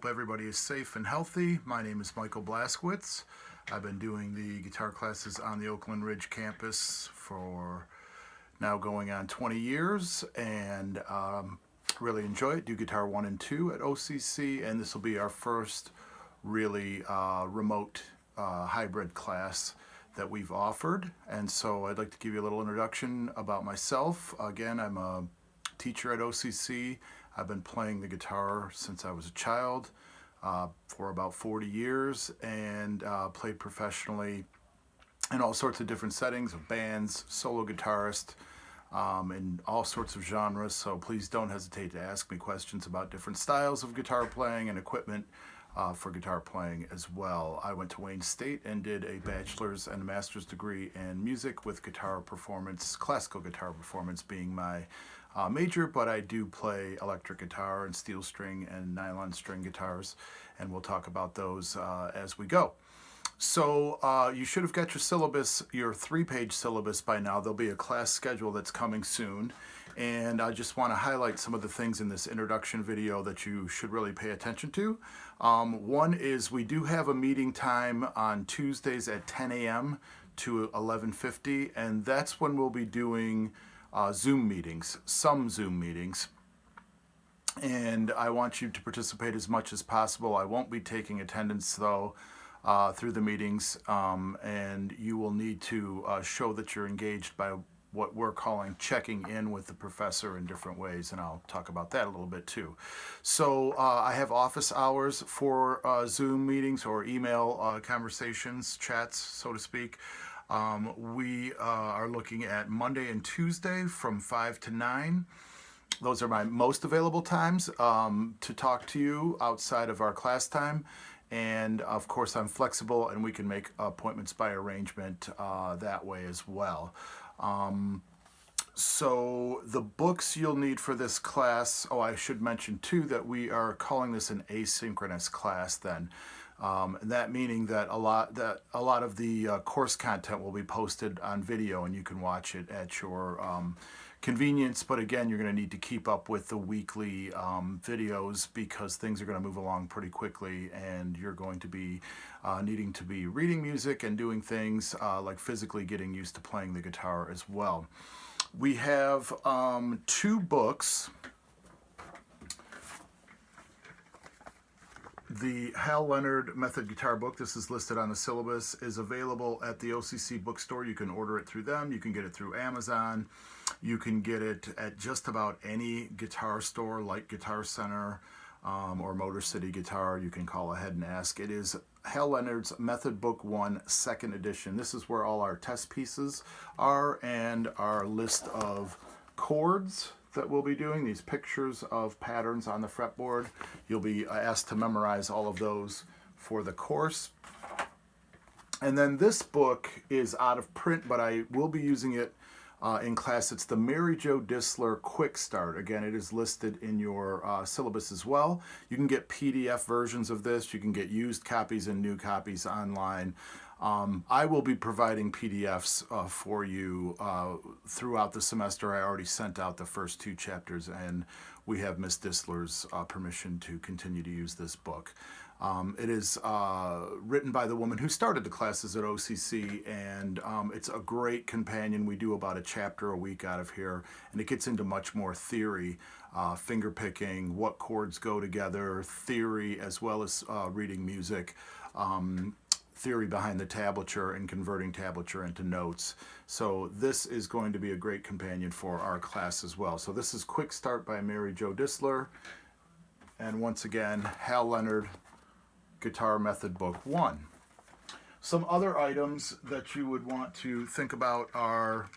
hope everybody is safe and healthy. My name is Michael Blaskowitz. I've been doing the guitar classes on the Oakland Ridge campus for now going on 20 years and really enjoy it. Do Guitar 1 and 2 at OCC, and this will be our first really remote hybrid class that we've offered. And so I'd like to give you a little introduction about myself. Again, I'm a teacher at OCC. I've been playing the guitar since I was a child for about 40 years and played professionally in all sorts of different settings of bands, solo guitarist, in all sorts of genres. So please don't hesitate to ask me questions about different styles of guitar playing and equipment for guitar playing as well. I went to Wayne State and did a bachelor's and a master's degree in music with guitar performance, classical guitar performance being my major, but I do play electric guitar and steel string and nylon string guitars, and we'll talk about those as we go. So you should have got your syllabus, your 3-page syllabus by now. There'll be a class schedule that's coming soon, and I just want to highlight some of the things in this introduction video that you should really pay attention to. One is we do have a meeting time on Tuesdays at 10 a.m. to 11:50, and that's when we'll be doing Zoom meetings, some Zoom meetings. And I want you to participate as much as possible. I won't be taking attendance though through the meetings, and you will need to show that you're engaged by what we're calling checking in with the professor in different ways, and I'll talk about that a little bit too. So I have office hours for Zoom meetings or email conversations, chats, so to speak. We are looking at Monday and Tuesday from 5 to 9. Those are my most available times to talk to you outside of our class time. And of course, I'm flexible and we can make appointments by arrangement that way as well. So the books you'll need for this class, I should mention too that we are calling this an asynchronous class then. That meaning that a lot of the course content will be posted on video and you can watch it at your convenience. But again, you're going to need to keep up with the weekly videos because things are going to move along pretty quickly, and you're going to be needing to be reading music and doing things like physically getting used to playing the guitar as well. We have 2 books. The Hal Leonard Method Guitar book, this is listed on the syllabus, is available at the OCC bookstore. You can order it through them. You can get it through Amazon. You can get it at just about any guitar store like Guitar Center or Motor City Guitar. You can call ahead and ask. It is Hal Leonard's Method Book 1, 2nd edition. This is where all our test pieces are and our list of chords that we'll be doing, these pictures of patterns on the fretboard. You'll be asked to memorize all of those for the course. And then this book is out of print, but I will be using it in class. It's the Mary Jo Disler Quick Start. Again, it is listed in your syllabus as well. You can get PDF versions of this. You can get used copies and new copies online. I will be providing PDFs for you throughout the semester. I already sent out the first 2 chapters, and we have Miss Disler's permission to continue to use this book. It is written by the woman who started the classes at OCC, and it's a great companion. We do about a chapter a week out of here, and it gets into much more theory, finger picking, what chords go together, theory, as well as reading music. Theory behind the tablature and converting tablature into notes. So this is going to be a great companion for our class as well. So this is Quick Start by Mary Jo Disler. And once again, Hal Leonard Guitar Method Book 1. Some other items that you would want to think about are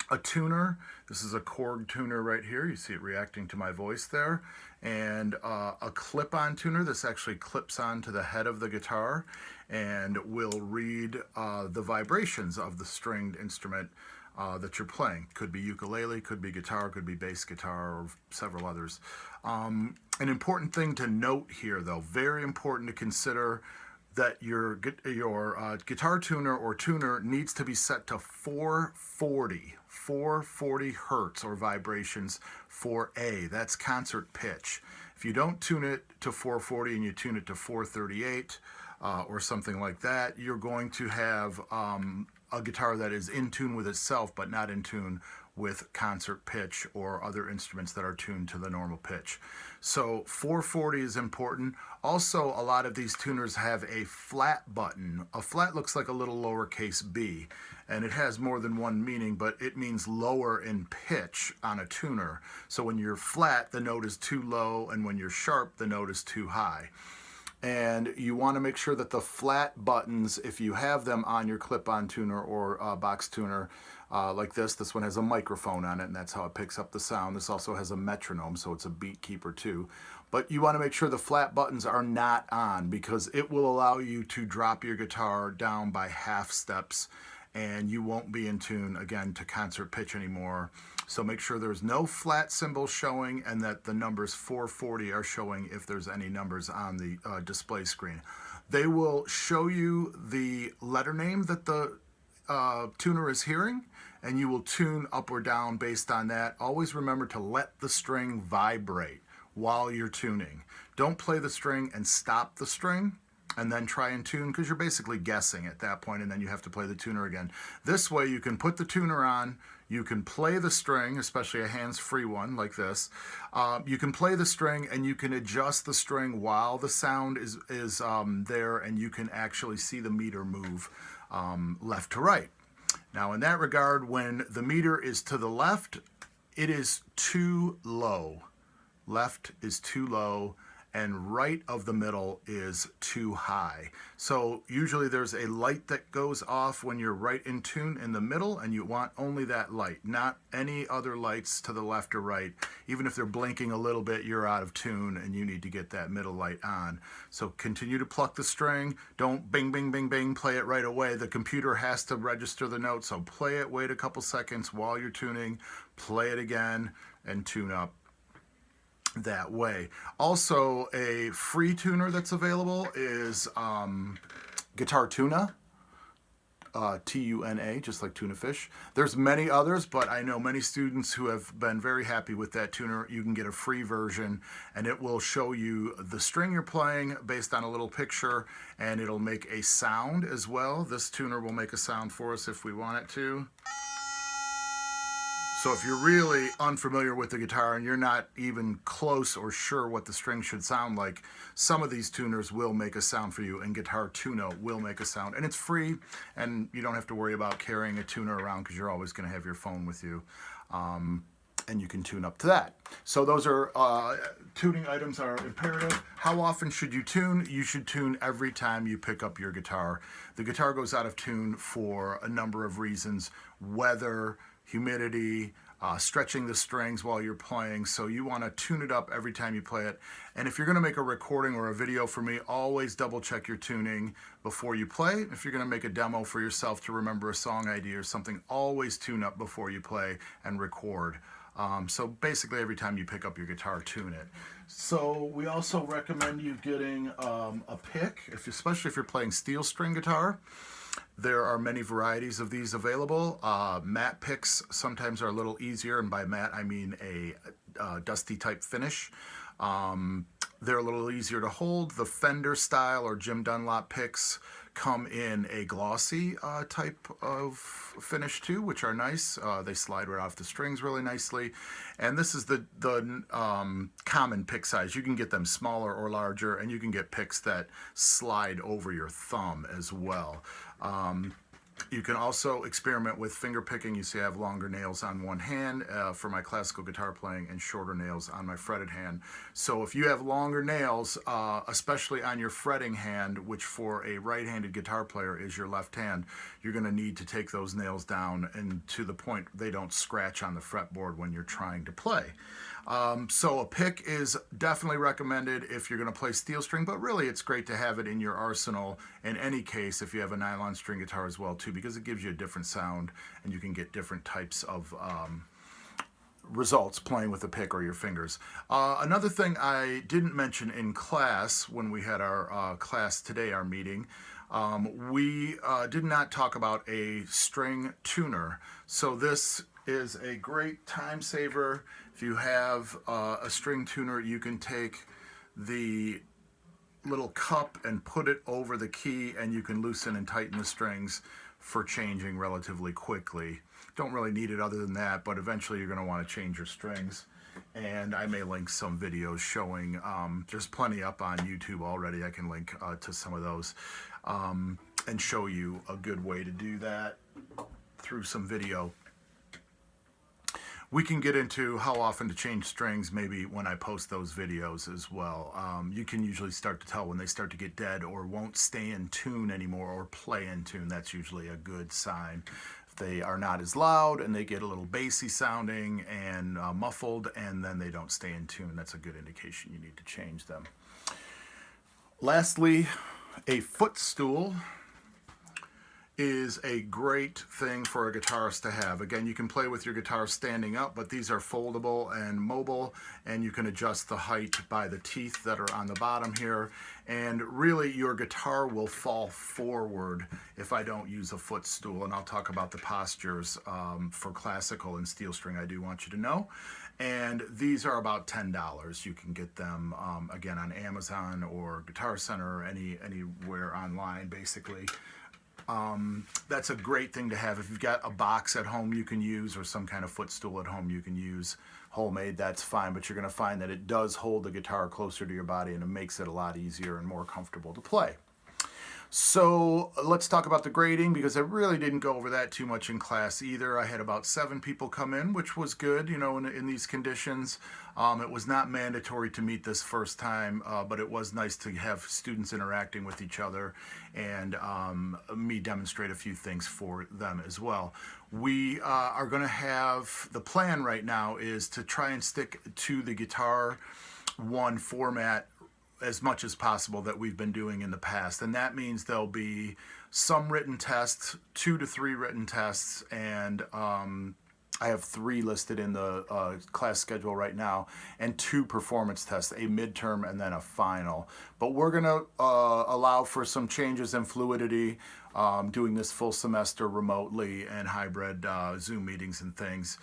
a tuner. This is a Korg tuner right here. You see it reacting to my voice there. And a clip-on tuner. This actually clips onto the head of the guitar and will read the vibrations of the stringed instrument that you're playing. Could be ukulele, could be guitar, could be bass guitar, or several others. An important thing to note here, though, very important to consider, that your guitar tuner or tuner needs to be set to 440 hertz or vibrations for A. That's concert pitch. If you don't tune it to 440 and you tune it to 438 or something like that, you're going to have a guitar that is in tune with itself but not in tune with concert pitch or other instruments that are tuned to the normal pitch. So 440 is important. Also, a lot of these tuners have a flat button. A flat looks like a little lowercase b, and it has more than one meaning, but it means lower in pitch on a tuner. So when you're flat, the note is too low, and when you're sharp, the note is too high. And you want to make sure that the flat buttons, if you have them on your clip-on tuner or box tuner like this one has a microphone on it, and that's how it picks up the sound. This also has a metronome, so it's a beat keeper too. But you want to make sure the flat buttons are not on, because it will allow you to drop your guitar down by half steps, and you won't be in tune again to concert pitch anymore. So make sure there's no flat cymbals showing, and that the numbers 440 are showing if there's any numbers on the display screen. They will show you the letter name that the tuner is hearing, and you will tune up or down based on that. Always remember to let the string vibrate while you're tuning. Don't play the string and stop the string and then try and tune, because you're basically guessing at that point, and then you have to play the tuner again. This way you can put the tuner on, you can play the string, especially a hands-free one like this. You can play the string and you can adjust the string while the sound is there, and you can actually see the meter move left to right. Now in that regard, when the meter is to the left, it is too low. Left is too low, and right of the middle is too high. So usually there's a light that goes off when you're right in tune in the middle, and you want only that light, not any other lights to the left or right. Even if they're blinking a little bit, you're out of tune and you need to get that middle light on. So continue to pluck the string. Don't bing, bing, bing, bing, play it right away. The computer has to register the note, so play it, wait a couple seconds while you're tuning, play it again, and tune up that way. Also, a free tuner that's available is Guitar Tuna, T-U-N-A, just like tuna fish. There's many others, but I know many students who have been very happy with that tuner. You can get a free version, and it will show you the string you're playing based on a little picture, and it'll make a sound as well. This tuner will make a sound for us if we want it to. So if you're really unfamiliar with the guitar and you're not even close or sure what the string should sound like, some of these tuners will make a sound for you, and Guitar Tuna will make a sound. And it's free, and you don't have to worry about carrying a tuner around, because you're always going to have your phone with you. And you can tune up to that. So those are tuning items are imperative. How often should you tune? You should tune every time you pick up your guitar. The guitar goes out of tune for a number of reasons: weather, humidity, stretching the strings while you're playing. So you want to tune it up every time you play it. And if you're going to make a recording or a video for me, always double check your tuning before you play. If you're going to make a demo for yourself to remember a song idea or something, always tune up before you play and record. So basically every time you pick up your guitar, tune it. So we also recommend you getting a pick, especially if you're playing steel string guitar. There are many varieties of these available. Matte picks sometimes are a little easier, and by matte I mean a dusty type finish. They're a little easier to hold. The Fender style or Jim Dunlop picks come in a glossy type of finish too, which are nice. They slide right off the strings really nicely. And this is the common pick size. You can get them smaller or larger, and you can get picks that slide over your thumb as well. You can also experiment with finger picking. You see I have longer nails on one hand for my classical guitar playing, and shorter nails on my fretted hand. So if you have longer nails, especially on your fretting hand, which for a right-handed guitar player is your left hand, you're going to need to take those nails down, and to the point they don't scratch on the fretboard when you're trying to play. So a pick is definitely recommended if you're going to play steel string, but really it's great to have it in your arsenal in any case if you have a nylon string guitar as well too, because it gives you a different sound and you can get different types of results playing with a pick or your fingers. Another thing I didn't mention in class when we had our class today, our meeting, we did not talk about a string tuner. So this is a great time saver. If you have a string tuner, you can take the little cup and put it over the key, and you can loosen and tighten the strings for changing relatively quickly. Don't really need it other than that, but eventually you're going to want to change your strings. And I may link some videos showing, there's plenty up on YouTube already. I can link to some of those and show you a good way to do that through some video. We can get into how often to change strings maybe when I post those videos as well. You can usually start to tell when they start to get dead or won't stay in tune anymore or play in tune. That's usually a good sign. If they are not as loud and they get a little bassy sounding and muffled, and then they don't stay in tune, that's a good indication you need to change them. Lastly, a footstool is a great thing for a guitarist to have. Again, you can play with your guitar standing up, but these are foldable and mobile, and you can adjust the height by the teeth that are on the bottom here. And really, your guitar will fall forward if I don't use a footstool, and I'll talk about the postures for classical and steel string, I do want you to know. And these are about $10. You can get them, again, on Amazon or Guitar Center or anywhere online, basically. That's a great thing to have. If you've got a box at home you can use, or some kind of footstool at home you can use, homemade, that's fine, but you're going to find that it does hold the guitar closer to your body, and it makes it a lot easier and more comfortable to play. So let's talk about the grading, because I really didn't go over that too much in class either. I had about 7 people come in, which was good, you know, in these conditions. It was not mandatory to meet this first time, but it was nice to have students interacting with each other and me demonstrate a few things for them as well. We are going to have, the plan right now is to try and stick to the Guitar One format as much as possible that we've been doing in the past, and that means there'll be some written tests, 2 to 3 written tests, and I have 3 listed in the class schedule right now, and 2 performance tests, a midterm and then a final. But we're going to allow for some changes in fluidity, doing this full semester remotely and hybrid Zoom meetings and things.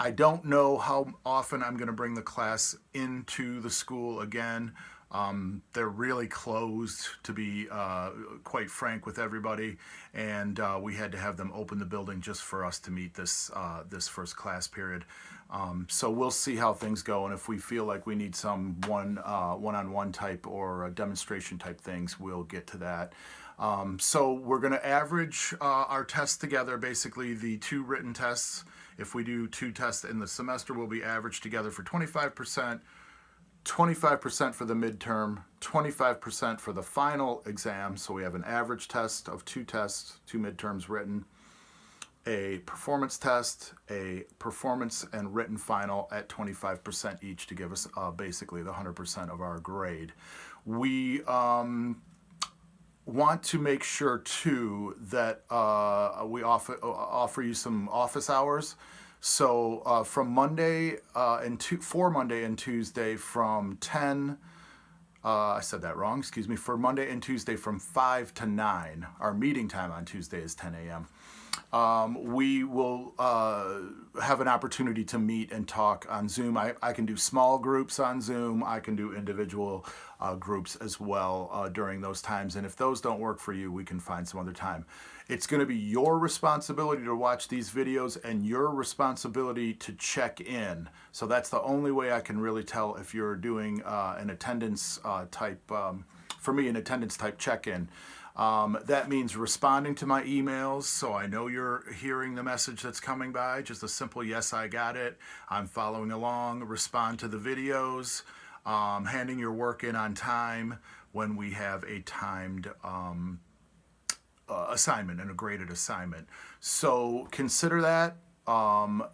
I don't know how often I'm going to bring the class into the school again. They're really closed, to be quite frank with everybody, and we had to have them open the building just for us to meet this this first class period. So we'll see how things go, and if we feel like we need some one-on-one type or demonstration type things, we'll get to that. So we're going to average our tests together, basically the 2 written tests. If we do 2 tests in the semester, we'll be averaged together for 25%. 25% for the midterm, 25% for the final exam. So we have an average test of 2 tests, 2 midterms written, a performance test, a performance and written final at 25% each to give us basically the 100% of our grade. We want to make sure too that we offer you some office hours. So from Monday for Monday and Tuesday from 10, I said that wrong, excuse me, for Monday and Tuesday from 5 to 9. Our meeting time on Tuesday is 10 a.m. We will have an opportunity to meet and talk on Zoom. I can do small groups on Zoom. I can do individual groups as well during those times. And if those don't work for you, we can find some other time. It's going to be your responsibility to watch these videos and your responsibility to check in. So that's the only way I can really tell if you're doing an attendance type, for me, an attendance type check-in. That means responding to my emails, so I know you're hearing the message that's coming by. Just a simple yes, I got it, I'm following along. Respond to the videos, handing your work in on time when we have a timed assignment and a graded assignment. So consider that.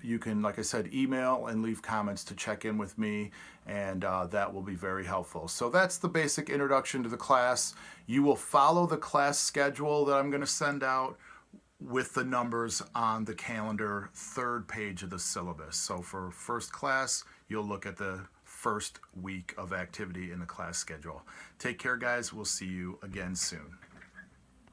You can, like I said, email and leave comments to check in with me, and that will be very helpful. So that's the basic introduction to the class. You will follow the class schedule that I'm going to send out with the numbers on the calendar, 3rd page of the syllabus. So for first class, you'll look at the first week of activity in the class schedule. Take care, guys. We'll see you again soon.